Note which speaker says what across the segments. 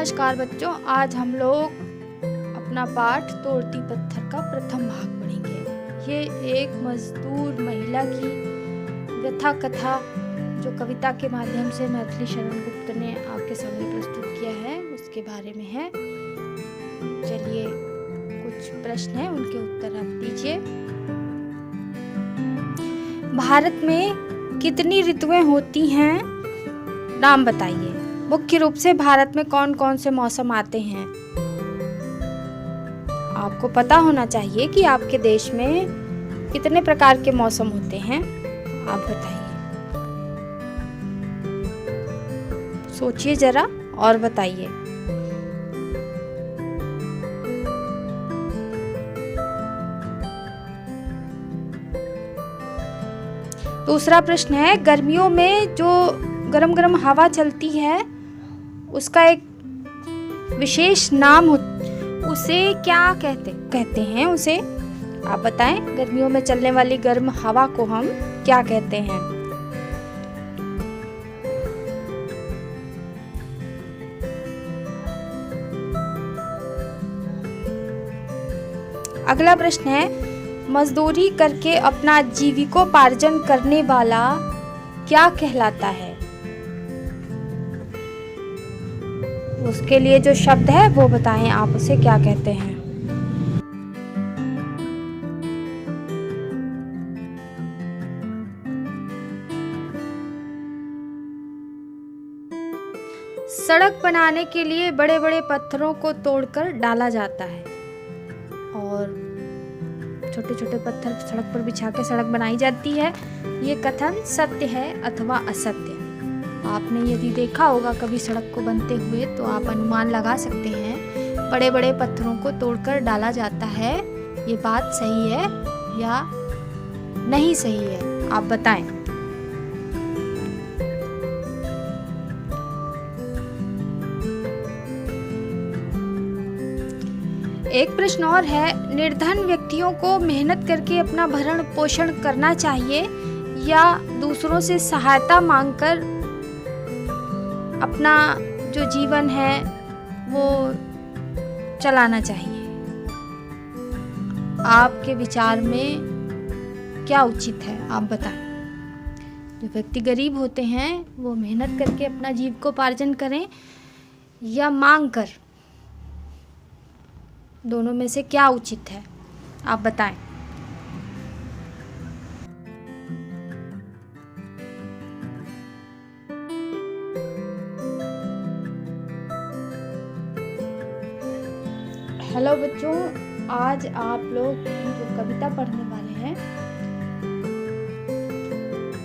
Speaker 1: नमस्कार बच्चों, आज हम लोग अपना पाठ तोड़ती पत्थर का प्रथम भाग पढ़ेंगे। ये एक मजदूर महिला की व्यथा कथा जो कविता के माध्यम से मैथिली शरण गुप्त ने आपके सामने प्रस्तुत किया है, उसके बारे में है। चलिए, कुछ प्रश्न हैं, उनके उत्तर आप दीजिए। भारत में कितनी ऋतुएं होती हैं? नाम बताइए। मुख्य रूप से भारत में कौन कौन से मौसम आते हैं? आपको पता होना चाहिए कि आपके देश में कितने प्रकार के मौसम होते हैं। आप बताइए, सोचिए जरा और बताइए। दूसरा प्रश्न है, गर्मियों में जो गरम गरम हवा चलती है उसका एक विशेष नाम उसे क्या कहते हैं उसे आप बताएं। गर्मियों में चलने वाली गर्म हवा को हम क्या कहते हैं? अगला प्रश्न है, मजदूरी करके अपना जीविकोपार्जन करने वाला क्या कहलाता है? उसके लिए जो शब्द है वो बताएं, आप उसे क्या कहते हैं? सड़क बनाने के लिए बड़े बड़े पत्थरों को तोड़कर डाला जाता है और छोटे छोटे पत्थर सड़क पर बिछा के सड़क बनाई जाती है। ये कथन सत्य है अथवा असत्य? आपने यदि देखा होगा कभी सड़क को बनते हुए तो आप अनुमान लगा सकते हैं, बड़े बड़े पत्थरों को तोड़कर डाला जाता है। ये बात सही है या नहीं सही है? आप बताएं। एक प्रश्न और है, निर्धन व्यक्तियों को मेहनत करके अपना भरण पोषण करना चाहिए या दूसरों से सहायता मांगकर अपना जो जीवन है वो चलाना चाहिए? आपके विचार में क्या उचित है? आप बताएं। जो व्यक्ति गरीब होते हैं वो मेहनत करके अपना जीविकोपार्जन करें या मांग कर, दोनों में से क्या उचित है? आप बताएं। हेलो बच्चों, आज आप लोग जो कविता पढ़ने वाले हैं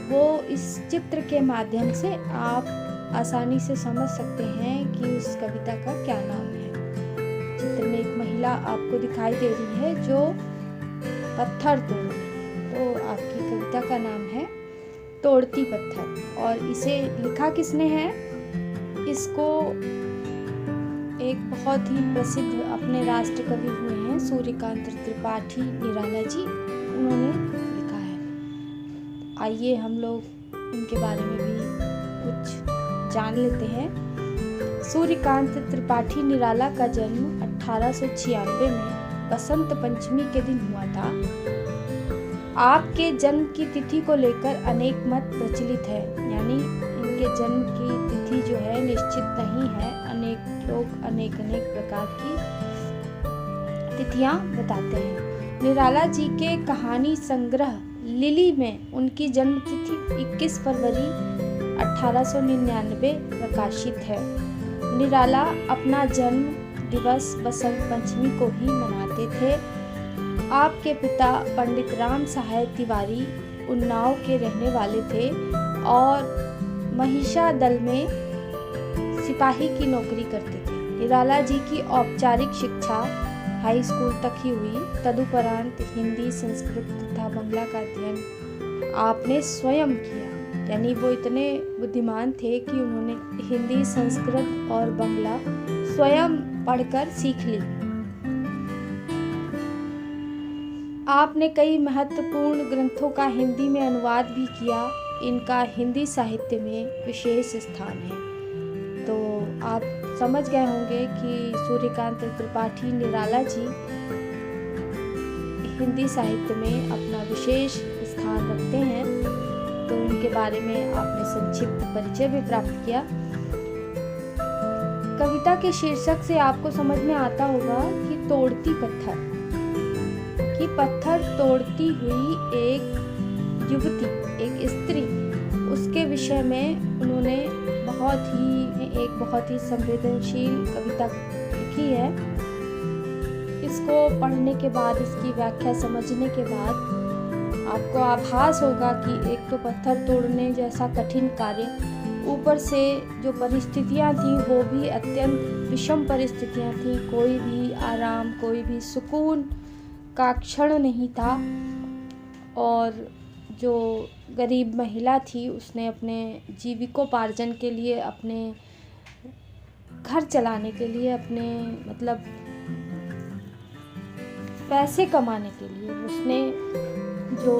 Speaker 1: वो इस चित्र के माध्यम से आप आसानी से समझ सकते हैं कि उस कविता का क्या नाम है। चित्र में एक महिला आपको दिखाई दे रही है जो पत्थर तोड़ रही है, तो आपकी कविता का नाम है तोड़ती पत्थर। और इसे लिखा किसने है? इसको एक बहुत ही प्रसिद्ध अपने राष्ट्र कवि हुए हैं सूर्यकांत त्रिपाठी निराला जी, उन्होंने लिखा है। आइए हम लोग उनके बारे में भी कुछ जान लेते हैं। सूर्यकांत त्रिपाठी निराला का जन्म 1896 में बसंत पंचमी के दिन हुआ था। आपके जन्म की तिथि को लेकर अनेक मत प्रचलित है, यानी इनके जन्म की तिथि जो है निश्चित नहीं है। अनेक लोग अनेक प्रकार की तिथियां बताते हैं। निराला जी के कहानी संग्रह लिली में उनकी जन्म तिथि 21 फरवरी 1899 प्रकाशित है। निराला अपना जन्म दिवस बसंत पंचमी को ही मनाते थे। आपके पिता पंडित राम सहाय तिवारी उन्नाव के रहने वाले थे और महिषा दल में सिपाही की नौकरी करते थे। निराला जी की औपचारिक शिक्षा हाई स्कूल तक ही हुई। तदुपरांत हिंदी, संस्कृत तथा बांग्ला का अध्ययन आपने स्वयं किया, यानी वो इतने बुद्धिमान थे कि उन्होंने हिंदी, संस्कृत और बांग्ला स्वयं पढ़कर सीख ली। आपने कई महत्वपूर्ण ग्रंथों का हिंदी में अनुवाद भी किया। इनका हिंदी साहित्य में विशेष स्थान है। तो आप समझ गए होंगे कि सूर्यकांत त्रिपाठी निराला जी हिंदी साहित्य में अपना विशेष स्थान रखते हैं, तो उनके बारे में आपने संक्षिप्त परिचय भी प्राप्त किया। कविता के शीर्षक से आपको समझ में आता होगा कि तोड़ती पत्थर, कि पत्थर तोड़ती हुई एक युवती, एक स्त्री, उसके विषय में उन्होंने बहुत ही संवेदनशील कविता लिखी है। इसको पढ़ने के बाद, इसकी व्याख्या समझने के बाद आपको आभास होगा कि एक तो पत्थर तोड़ने जैसा कठिन कार्य, ऊपर से जो परिस्थितियां थी वो भी अत्यंत विषम परिस्थितियां थी। कोई भी आराम, कोई भी सुकून का क्षण नहीं था। और जो गरीब महिला थी उसने अपने जीविकोपार्जन के लिए, अपने घर चलाने के लिए, अपने मतलब पैसे कमाने के लिए उसने जो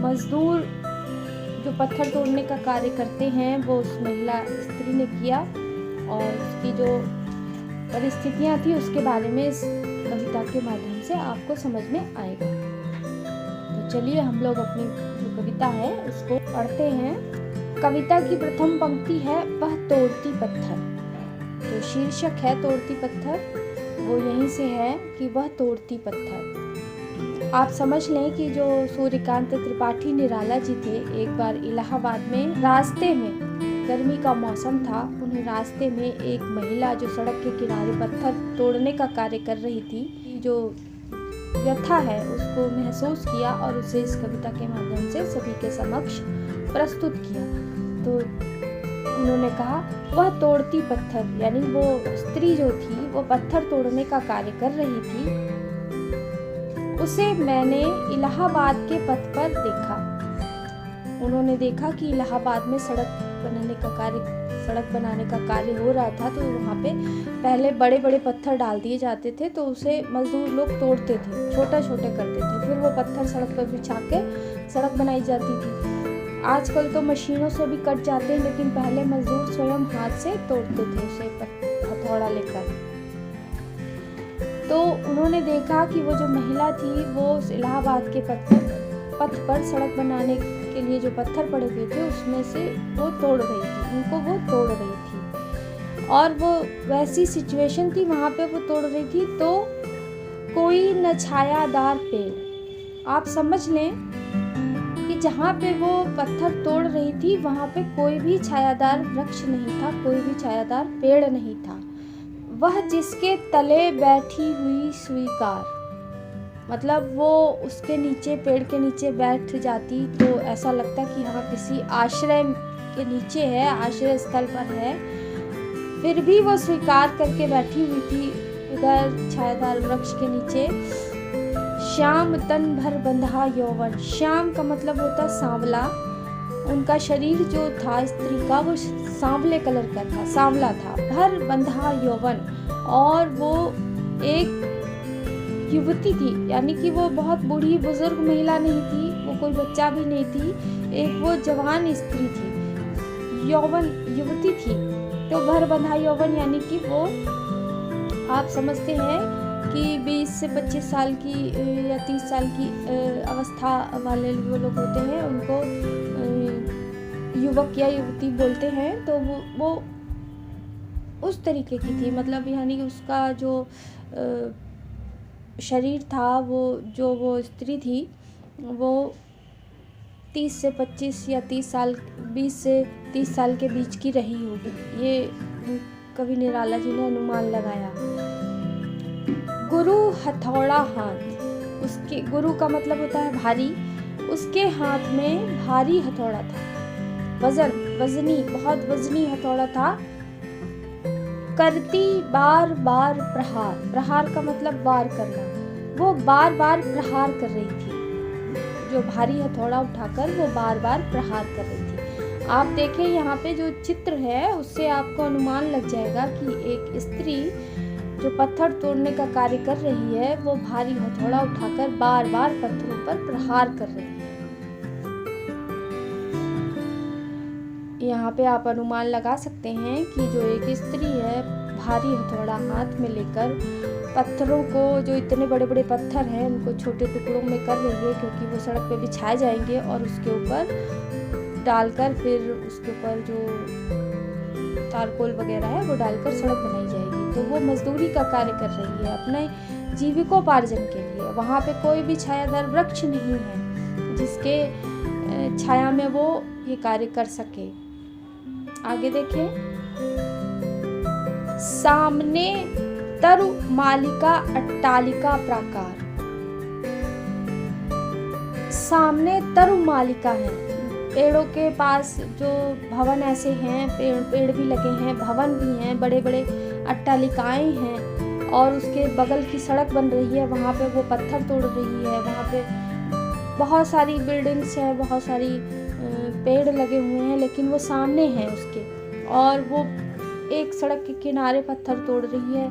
Speaker 1: मजदूर जो पत्थर तोड़ने का कार्य करते हैं वो उस महिला स्त्री ने किया, और उसकी जो परिस्थितियां थी उसके बारे में इस कविता के माध्यम से आपको समझ में आएगा। तो चलिए हम लोग अपनी जो कविता है उसको पढ़ते हैं। कविता की प्रथम पंक्ति है वह तोड़ती पत्थर। जो शीर्षक है तोड़ती पत्थर, वो यहीं से है कि वह तोड़ती पत्थर। आप समझ लें कि जो सूर्यकांत त्रिपाठी निराला जी थे, एक बार इलाहाबाद में रास्ते में, गर्मी का मौसम था, उन्हें रास्ते में एक महिला जो सड़क के किनारे पत्थर तोड़ने का कार्य कर रही थी, जो व्यथा है उसको महसूस किया और उसे इस कविता के माध्यम से सभी के समक्ष प्रस्तुत किया। तो उन्होंने कहा वह तोड़ती पत्थर, यानी वो स्त्री जो थी वो पत्थर तोड़ने का कार्य कर रही थी, उसे मैंने इलाहाबाद के पथ पर देखा। उन्होंने देखा कि इलाहाबाद में सड़क बनाने का कार्य हो रहा था, तो वहाँ पे पहले बड़े बड़े पत्थर डाल दिए जाते थे, तो उसे मजदूर लोग तोड़ते थे, छोटे छोटे करते थे, फिर वो पत्थर सड़क पर बिछा के सड़क बनाई जाती थी। आजकल तो मशीनों से भी कट जाते हैं, लेकिन पहले मजदूर स्वयं हाथ से तोड़ते थे उसे हथौड़ा लेकर। तो उन्होंने देखा कि वो जो महिला थी वो उस इलाहाबाद के पथ पर सड़क बनाने के लिए जो पत्थर पड़े हुए थे उसमें से वो तोड़ रही थी, उनको वो तोड़ रही थी। और वो वैसी सिचुएशन थी, वहाँ पे वो तोड़ रही थी तो कोई न छायादार पेड़। आप समझ लें कि जहाँ पे वो पत्थर तोड़ रही थी वहाँ पे कोई भी छायादार वृक्ष नहीं था, कोई भी छायादार पेड़ नहीं था। वह जिसके तले बैठी हुई स्वीकार, मतलब वो उसके नीचे, पेड़ के नीचे बैठ जाती तो ऐसा लगता कि हाँ किसी आश्रय के नीचे है, आश्रय स्थल पर है, फिर भी वो स्वीकार करके बैठी हुई थी उधर छायादार वृक्ष के नीचे। श्याम तन भर बंधा यौवन, श्याम का मतलब होता सांवला। उनका शरीर जो था स्त्री का वो सांवले कलर का था, सांवला था। भर बंधा यौवन, और वो एक युवती थी, यानी कि वो बहुत बूढ़ी बुजुर्ग महिला नहीं थी, वो कोई बच्चा भी नहीं थी, एक वो जवान स्त्री थी, यौवन युवती थी। तो भर बंधा यौवन यानी कि वो, आप समझते हैं कि 20 से 25 साल की या 30 साल की अवस्था वाले वो लोग होते हैं, उनको युवक या युवती बोलते हैं। तो वो उस तरीके की थी, मतलब यानी कि उसका जो शरीर था, वो स्त्री थी, वो 30 से 25 या 30 साल, 20 से 30 साल के बीच की रही होगी, ये कवि निराला जी ने अनुमान लगाया। गुरु हथौड़ा हाथ, उसके, गुरु का मतलब होता है भारी, उसके हाथ में भारी हथौड़ा था, वजनी, बहुत वजनी हथौड़ा था। करती बार बार प्रहार, प्रहार का मतलब वार करना, वो बार बार प्रहार कर रही थी, जो भारी हथौड़ा उठाकर वो बार बार प्रहार कर रही थी। आप देखें यहाँ पे जो चित्र है उससे आपको अनुमान लग जाएगा कि एक स्त्री जो पत्थर तोड़ने का कार्य कर रही है वो भारी हथौड़ा उठाकर बार बार पत्थरों पर प्रहार कर रही है। यहाँ पे आप अनुमान लगा सकते हैं कि जो एक स्त्री है भारी हथौड़ा हाथ में लेकर पत्थरों को, जो इतने बड़े बड़े पत्थर हैं, उनको छोटे टुकड़ों में कर रही है, क्योंकि वो सड़क पे बिछाए जाएंगे और उसके ऊपर डालकर फिर उसके ऊपर जो तारकोल वगैरह है वो डालकर सड़क बनाई जाएगी। तो वो मजदूरी का कार्य कर रही है अपने जीविकोपार्जन के लिए। वहाँ पे कोई भी छायादार वृक्ष नहीं है जिसके छाया में वो ये कार्य कर सके। आगे देखें, सामने तरु मालिका अट्टालिका प्राकार। सामने तरु मालिका है, पेड़ों के पास जो भवन ऐसे हैं, पेड़ भी लगे हैं, भवन भी हैं, बड़े बड़े अट्टालिकाएं हैं, और उसके बगल की सड़क बन रही है, वहाँ पे वो पत्थर तोड़ रही है। वहाँ पे बहुत सारी बिल्डिंग्स हैं, बहुत सारी पेड़ लगे हुए हैं, लेकिन वो सामने हैं उसके, और वो एक सड़क के किनारे पत्थर तोड़ रही है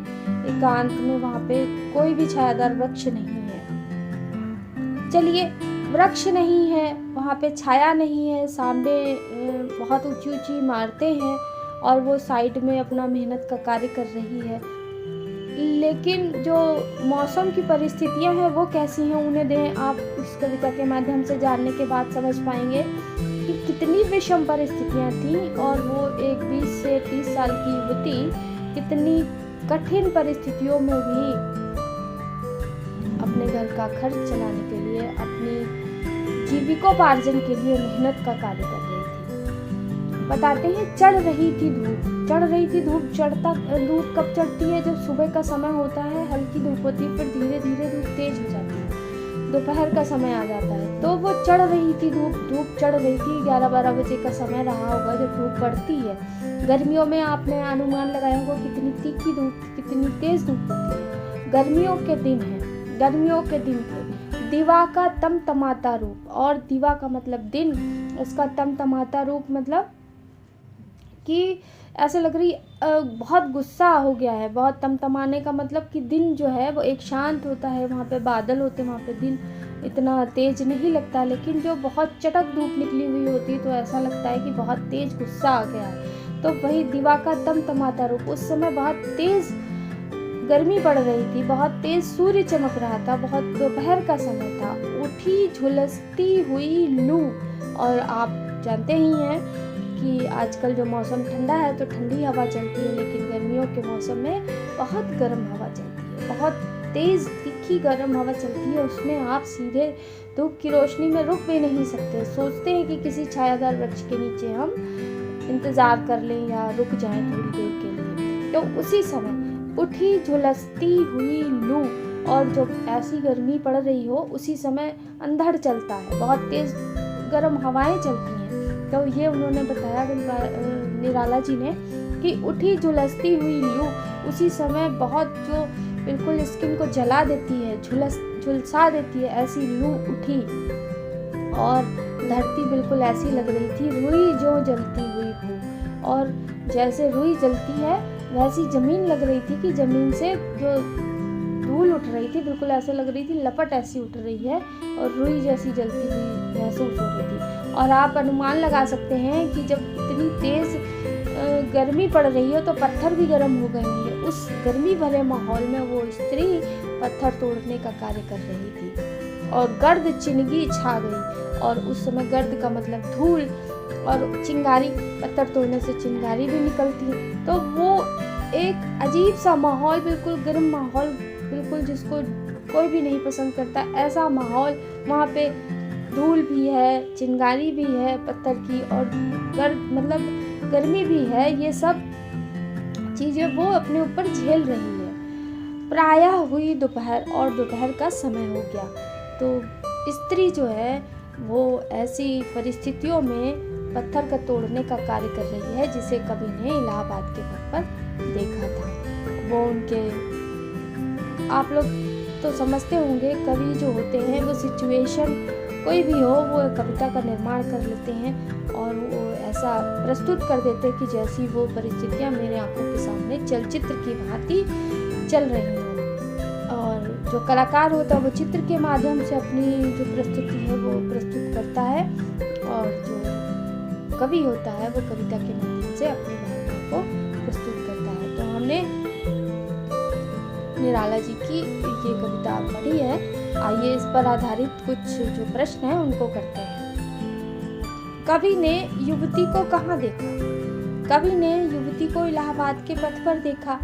Speaker 1: एकांत में। वहाँ पे कोई भी छायादार वृक्ष नहीं है। चलिए, वृक्ष नहीं है, वहाँ पे छाया नहीं है, सामने बहुत ऊंची ऊंची इमारतें हैं, और वो साइड में अपना मेहनत का कार्य कर रही है। लेकिन जो मौसम की परिस्थितियां हैं वो कैसी हैं, उन्हें दें आप इस कविता के माध्यम से जानने के बाद समझ पाएंगे कि कितनी विषम परिस्थितियां थीं, और वो एक 20 से 30 साल की युवती कितनी कठिन परिस्थितियों में भी अपने घर का खर्च चलाने के लिए, अपनी जीविकोपार्जन के लिए मेहनत का कार्य कर रही थी। बताते हैं, चढ़ रही थी धूप। धूप कब चढ़ती है? जब सुबह का समय होता है, हल्की धूप होती है, फिर धीरे धीरे धूप तेज हो जाती है, दोपहर का समय आ जाता है। तो वो चढ़ रही थी धूप चढ़ रही थी। 11-12 बजे का समय रहा होगा जब धूप बढ़ती है। गर्मियों में आपने अनुमान लगाया होगा कितनी तीखी धूप, कितनी तेज धूप होती है। गर्मियों के दिन थे। दिवा का तमतमाता रूप, और दिवा का मतलब दिन, उसका तमतमाता रूप मतलब कि ऐसे लग रही बहुत गुस्सा हो गया है। बहुत तमतमाने का मतलब कि दिन जो है वो एक शांत होता है, वहाँ पे बादल होते हैं, वहाँ पे दिन इतना तेज नहीं लगता। लेकिन जो बहुत चटक धूप निकली हुई होती है तो ऐसा लगता है कि बहुत तेज गुस्सा आ गया है। तो वही दिवा का तमतमाता रूप। उस समय बहुत तेज गर्मी पड़ रही थी, बहुत तेज सूर्य चमक रहा था, बहुत दोपहर का समय था। उठी झुलसती हुई लू, और आप जानते ही हैं कि आजकल जो मौसम ठंडा है तो ठंडी हवा चलती है, लेकिन गर्मियों के मौसम में बहुत गर्म हवा चलती है, बहुत तेज़ तीखी गर्म हवा चलती है। उसमें आप सीधे धूप की रोशनी में रुक भी नहीं सकते। सोचते हैं कि किसी छायादार वृक्ष के नीचे हम इंतज़ार कर लें या रुक जाएं थोड़ी देर के लिए। तो उसी समय उठी झुलसती हुई लू, और जब ऐसी गर्मी पड़ रही हो उसी समय अंधड़ चलता है, बहुत तेज़ गर्म हवाएं चलती हैं। तो ये उन्होंने बताया निराला जी ने कि उठी झुलसती हुई लू, उसी समय बहुत जो बिल्कुल स्किन को जला देती है, झुलसा देती है, ऐसी लू उठी। और धरती बिल्कुल ऐसी लग रही थी रुई जो जलती हुई हो, और जैसे रुई जलती है वैसी जमीन लग रही थी कि जमीन से जो धूल उठ रही थी, बिल्कुल ऐसे लग रही थी लपट ऐसी उठ रही है, और रुई जैसी जलती हुई महसूस हो रही थी। और आप अनुमान लगा सकते हैं कि जब इतनी तेज गर्मी पड़ रही है तो पत्थर भी गर्म हो गए होंगे। उस गर्मी भरे माहौल में वो स्त्री पत्थर तोड़ने का कार्य कर रही थी, और गर्द चिंगी छा गई। और उस समय गर्द का मतलब धूल, और चिंगारी, पत्थर तोड़ने से चिंगारी भी निकलती है। तो वो एक अजीब सा माहौल, बिल्कुल गर्म माहौल, बिल्कुल जिसको कोई भी नहीं पसंद करता, ऐसा माहौल। वहाँ पे धूल भी है, चिंगारी भी है पत्थर की, और मतलब गर्मी भी है। ये सब चीज़ें वो अपने ऊपर झेल रही है। प्रायः हुई दोपहर, और दोपहर का समय हो गया। तो स्त्री जो है वो ऐसी परिस्थितियों में पत्थर का तोड़ने का कार्य कर रही है, जिसे कवि ने इलाहाबाद के तट पर देखा था। वो उनके, आप लोग तो समझते होंगे, कवि जो होते हैं वो सिचुएशन कोई भी हो वो कविता का निर्माण कर लेते हैं, और वो ऐसा प्रस्तुत कर देते हैं कि जैसी वो परिस्थितियाँ मेरे आंखों के सामने चलचित्र की भांति चल रही हों। और जो कलाकार होता है वो चित्र के माध्यम से अपनी जो प्रस्तुति है वो प्रस्तुत करता है, और जो कवि होता है वो कविता के माध्यम से अपनी भावनाओं को प्रस्तुत करता है। तो हमने निराला जी की ये कविता आप पढ़ी है। आइए इस पर आधारित कुछ जो प्रश्न हैं उनको करते हैं। कवि ने युवती को कहाँ देखा? कवि ने युवती को इलाहाबाद के पथ पर देखा।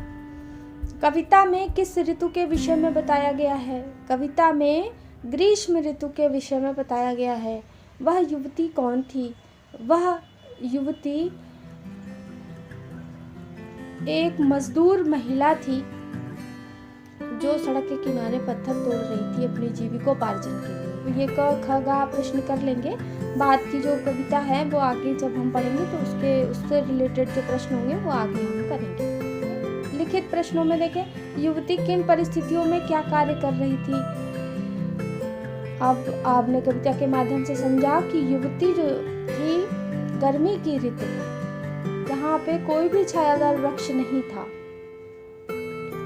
Speaker 1: कविता में किस ऋतु के विषय में बताया गया है? कविता में ग्रीष्म ऋतु के विषय में बताया गया है। वह युवती कौन थी? वह युवती एक मजदूर महिला थी जो सड़क के किनारे पत्थर तोड़ रही थी अपनी जीविकोपार्जन के लिए। ये ख ग प्रश्न कर लेंगे। बाद की जो कविता है वो आगे जब हम पढ़ेंगे तो उससे रिलेटेड जो प्रश्न होंगे वो आगे हम करेंगे। लिखित प्रश्नों में देखें, युवती किन परिस्थितियों में क्या कार्य कर रही थी? अब आपने कविता के माध्यम से समझा कि युवती जो थी गर्मी की ऋतु में, जहाँ पे कोई भी छायादार वृक्ष नहीं था,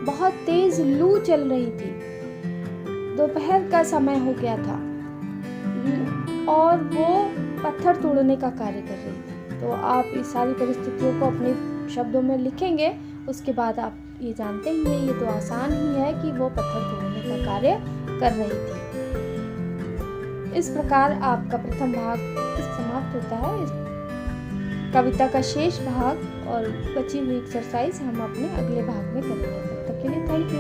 Speaker 1: बहुत तेज लू चल रही थी, दोपहर का समय हो गया था और वो पत्थर तोड़ने का कार्य कर रही थी। तो आप इस सारी परिस्थितियों को अपने शब्दों में लिखेंगे। उसके बाद आप ये जानते ही हैं, ये तो आसान ही है कि वो पत्थर तोड़ने का कार्य कर रही थी। इस प्रकार आपका प्रथम भाग समाप्त होता है। इस कविता का शेष भाग और बची हुई एक्सरसाइज हम अपने अगले भाग में करेंगे। तब तक के लिए थैंक यू।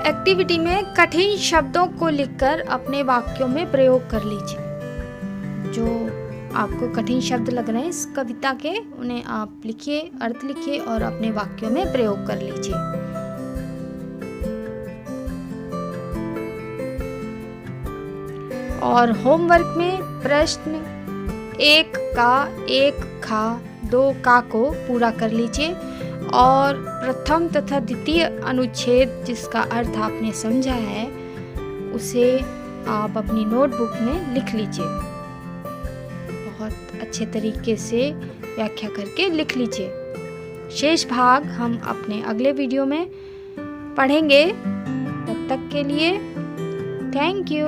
Speaker 1: एक्टिविटी में कठिन शब्दों को लिखकर अपने वाक्यों में प्रयोग कर लीजिए। जो आपको कठिन शब्द लग रहे हैं इस कविता के, उन्हें आप लिखिए, अर्थ लिखिए और अपने वाक्यों में प्रयोग कर लीजिए। और होमवर्क में प्रश्न 1 का, 1 खा, 2 का को पूरा कर लीजिए और प्रथम तथा द्वितीय अनुच्छेद जिसका अर्थ आपने समझा है उसे आप अपनी नोटबुक में लिख लीजिए। बहुत अच्छे तरीके से व्याख्या करके लिख लीजिए। शेष भाग हम अपने अगले वीडियो में पढ़ेंगे। तब तक के लिए थैंक यू।